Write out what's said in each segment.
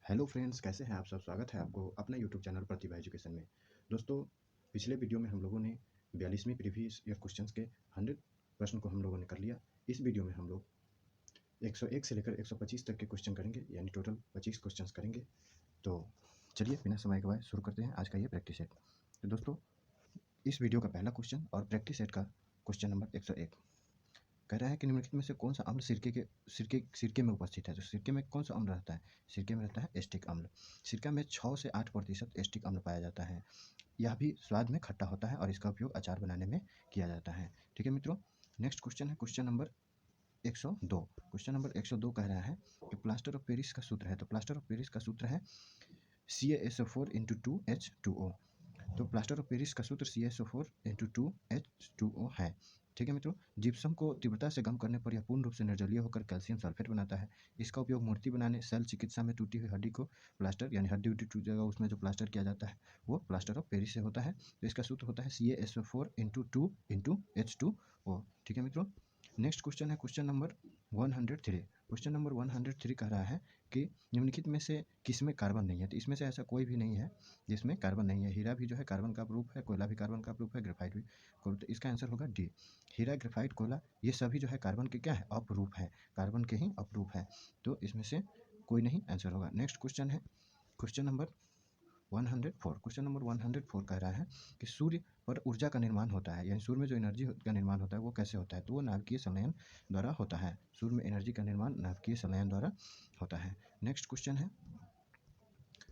Hello friends, कैसे हैं आप सब। स्वागत है आपको अपने यूट्यूब चैनल प्रतिभा एजुकेशन में। दोस्तों, पिछले वीडियो में हम लोगों ने 42वीं प्रीवियस ईयर क्वेश्चंस के 100 प्रश्न को हम लोगों ने कर लिया। इस वीडियो में हम लोग 101 से लेकर 125 तक के क्वेश्चन करेंगे, यानी टोटल 25 क्वेश्चंस करेंगे। तो चलिए बिना समय गवाए शुरू करते हैं आज का ये प्रैक्टिस सेट। तो दोस्तों, इस वीडियो का पहला क्वेश्चन और प्रैक्टिस सेट का क्वेश्चन नंबर 101 कह रहा है कि निम्नलिखित में से कौन सा अम्ल सिरके में उपस्थित है। तो सिरके में कौन सा अम्ल रहता है? सिरके में रहता है एस्टिक अम्ल। सिरका में 6 से 8% एस्टिक अम्ल पाया जाता है। यह भी स्वाद में खट्टा होता है और इसका उपयोग अचार बनाने में किया जाता है। ठीक है मित्रों, नेक्स्ट क्वेश्चन है क्वेश्चन नंबर 102। क्वेश्चन नंबर 102 कह रहा है कि प्लास्टर ऑफ पेरिस का सूत्र है। तो प्लास्टर ऑफ पेरिस का सूत्र है CaSO4 × 2H2O। तो प्लास्टर ऑफ पेरिस का सूत्र CaSO4 × 2H2O है। ठीक है मित्रों, जिप्सम को तीव्रता से गर्म करने पर यह पूर्ण रूप से निर्जलीय होकर कैल्शियम सल्फेट बनाता है। इसका उपयोग मूर्ति बनाने, शल्य चिकित्सा में टूटी हुई हड्डी को प्लास्टर, यानी हड्डी उड्डी टूट जाएगा उसमें जो प्लास्टर किया जाता है वो प्लास्टर ऑफ पेरिस से होता है। तो इसका सूत्र होता है CaSO4 × 2H2O। ठीक है मित्रों, नेक्स्ट क्वेश्चन है क्वेश्चन नंबर 103। क्वेश्चन नंबर 103 कह रहा है कि निम्नलिखित में से किसमें कार्बन नहीं है। तो इसमें से ऐसा कोई भी नहीं है जिसमें कार्बन नहीं है। हीरा भी जो है कार्बन का प्रूफ है, कोयला भी कार्बन का प्रूफ है, ग्रेफाइट भी। तो इसका आंसर होगा डी। हीरा, ग्रेफाइट, कोयला ये सभी जो है कार्बन के क्या है, अपरूप है, कार्बन के ही अपरूप है। तो इसमें से कोई नहीं आंसर होगा। नेक्स्ट क्वेश्चन है क्वेश्चन नंबर 104। क्वेश्चन नंबर 104 कह रहा है कि सूर्य पर ऊर्जा का निर्माण होता है, यानी सूर्य में जो एनर्जी का निर्माण होता है वो कैसे होता है। तो वो नाभिकीय संलयन द्वारा होता है। सूर्य में एनर्जी का निर्माण नाभिकीय संलयन द्वारा होता है। नेक्स्ट क्वेश्चन है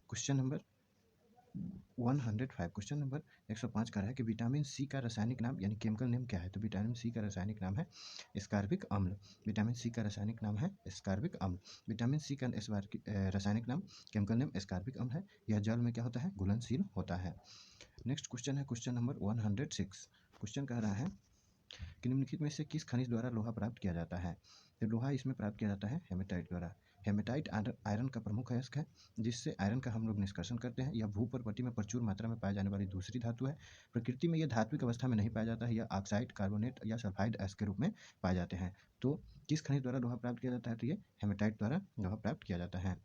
क्वेश्चन नंबर 105। क्वेश्चन नंबर 105 का है कि विटामिन सी का रासायनिक नाम यानी केमिकल नेम क्या है। तो विटामिन सी का रासायनिक नाम है एस्कॉर्बिक अम्ल। विटामिन सी का रासायनिक नाम है एस्कॉर्बिक अम्ल। विटामिन सी का रासायनिक नाम, केमिकल नेम एस्कॉर्बिक अम्ल है। यह जल में क्या होता है, घुलनशील होता है। नेक्स्ट क्वेश्चन है क्वेश्चन नंबर 106। क्वेश्चन कह रहा है कि निम्नलिखित में से किस खनिज द्वारा लोहा प्राप्त किया जाता है। तो लोहा इसमें प्राप्त किया जाता है हेमेटाइट द्वारा। हेमेटाइट आयरन का प्रमुख अयस्क है, जिससे आयरन का हम लोग निष्कर्षण करते हैं। यह भूपर्वती में प्रचुर मात्रा में पाई जाने वाली दूसरी धातु है। प्रकृति में यह धात्विक अवस्था में नहीं पाया जाता है। यह ऑक्साइड, कार्बोनेट या सल्फाइड अयस्क के रूप में पाए जाते हैं। तो किस खनिज द्वारा लोहा प्राप्त किया जाता है? तो ये हेमेटाइट द्वारा लोहा प्राप्त किया जाता है।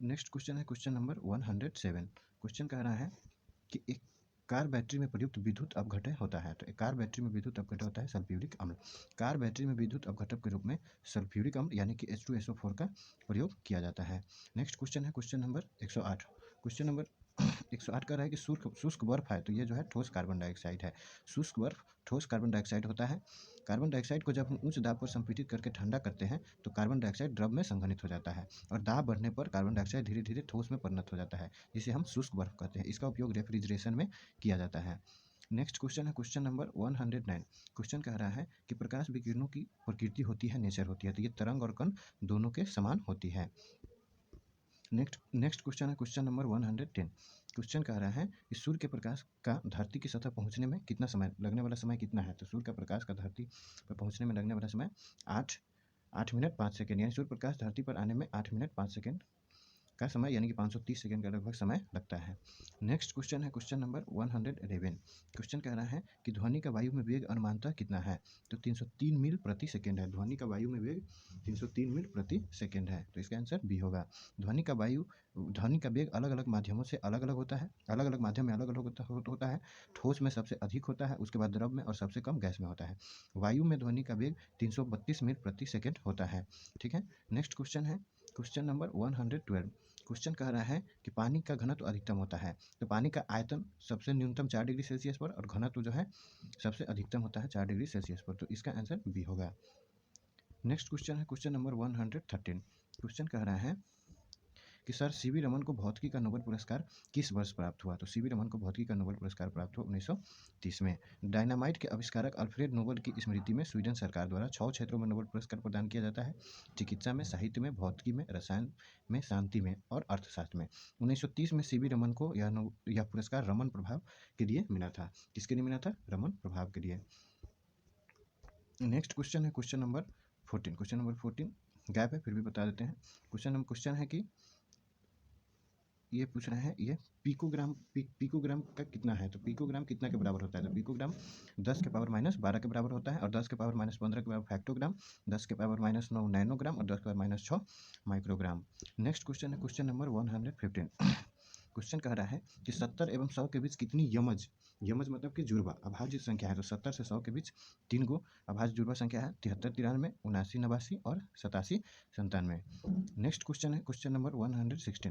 नेक्स्ट क्वेश्चन है क्वेश्चन नंबर 107। क्वेश्चन कह रहा है कि एक कार बैटरी में प्रयुक्त विद्युत अपघटय होता है। तो एक कार बैटरी में विद्युत अपघटय होता है सल्फ्यूरिक अम्ल। कार बैटरी में विद्युत अपघटक के रूप में सल्फ्यूरिक अम्ल यानी कि H2SO4 का प्रयोग किया जाता है। नेक्स्ट क्वेश्चन है क्वेश्चन नंबर 108। क्वेश्चन नंबर 108 कह रहा है कि शुष्क बर्फ है। तो ये जो है ठोस कार्बन डाइऑक्साइड है। शुष्क बर्फ ठोस कार्बन डाइऑक्साइड होता है। कार्बन डाइऑक्साइड को जब हम उच्च दाब पर संपीड़ित करके ठंडा करते हैं तो कार्बन डाइऑक्साइड द्रव में संघनित हो जाता है और दाब बढ़ने पर कार्बन डाइऑक्साइड धीरे धीरे ठोस में परिणत हो जाता है, जिसे हम शुष्क बर्फ कहते हैं। इसका उपयोग रेफ्रिजरेशन में किया जाता है। नेक्स्ट क्वेश्चन है क्वेश्चन नंबर 109। क्वेश्चन कह रहा है कि प्रकाश विकिरणों की प्रकृति होती है, नेचर होती है। तो ये तरंग और कण दोनों के समान होती है। नेक्स्ट क्वेश्चन है क्वेश्चन नंबर 110। क्वेश्चन कह रहा है कि सूर्य के प्रकाश का धरती की सतह पहुंचने में कितना समय लगने वाला समय कितना है। तो सूर्य का प्रकाश का धरती पर पहुंचने में लगने वाला समय 8 मिनट 5 सेकेंड, यानी सूर्य प्रकाश धरती पर आने में 8 मिनट 5 सेकेंड का समय यानी कि 530 सेकेंड का लगभग समय लगता है। नेक्स्ट क्वेश्चन है क्वेश्चन नंबर 111। क्वेश्चन कह रहा है कि ध्वनि का वायु में वेग अनुमानतः कितना है। तो 303 मील प्रति सेकेंड है। ध्वनि का वायु में वेग 303 मील प्रति सेकेंड है। तो इसका आंसर बी होगा। ध्वनि का वेग अलग अलग माध्यमों से अलग अलग होता है, अलग अलग माध्यम में अलग अलग होता है। ठोस में सबसे अधिक होता है, उसके बाद द्रव में और सबसे कम गैस में होता है। वायु में ध्वनि का वेग 332 मील प्रति सेकेंड होता है। ठीक है, नेक्स्ट क्वेश्चन है क्वेश्चन नंबर 112। क्वेश्चन कह रहा है कि पानी का घनत्व अधिकतम होता है। तो पानी का आयतन सबसे न्यूनतम 4 डिग्री सेल्सियस पर और घनत्व जो है सबसे अधिकतम होता है 4 डिग्री सेल्सियस पर। तो इसका आंसर बी होगा। नेक्स्ट क्वेश्चन है क्वेश्चन नंबर 113। क्वेश्चन कह रहा है कि सर सीवी रमन को भौतिकी का नोबेल पुरस्कार किस वर्ष प्राप्त हुआ। तो सीवी रमन को भौतिकी का नोबेल पुरस्कार प्राप्त हुआ 1930 में। डायनामाइट के आविष्कारक अल्फ्रेड नोबेल की स्मृति में स्वीडन सरकार द्वारा 6 क्षेत्रों में नोबेल पुरस्कार प्रदान किया जाता है। चिकित्सा में, साहित्य में, भौतिकी में, रसायन में, शांति में और अर्थशास्त्र में। 1930 में सीवी रमन को यह पुरस्कार रमन प्रभाव के लिए मिला था। किसके लिए मिला था? रमन प्रभाव के लिए। नेक्स्ट क्वेश्चन है question number 14। Question number 14 gap है फिर भी बता देते हैं। क्वेश्चन है कि ये पूछ रहे हैं ये पिकोग्राम पिकोग्राम का कितना है, तो पिकोग्राम कितना के बराबर होता है, तो पिकोग्राम 10 के पावर माइनस 12 के बराबर होता है, और 10 के पावर माइनस 15 के बराबर फैक्टोग्राम, 10 के पावर माइनस 9 नैनोग्राम, और 10 के power minus 6 microgram. Next question है क्वेश्चन नंबर 115। क्वेश्चन कह रहा है कि 70 एवं 100 के बीच कितनी यमज, यमज मतलब कि जुड़वा अभाज्य संख्या है, तो 70 से 100 के बीच 3 गो अभाज्य जुड़वा संख्या है, 73 93 79 89 और 87 97। नेक्स्ट क्वेश्चन है क्वेश्चन नंबर 116।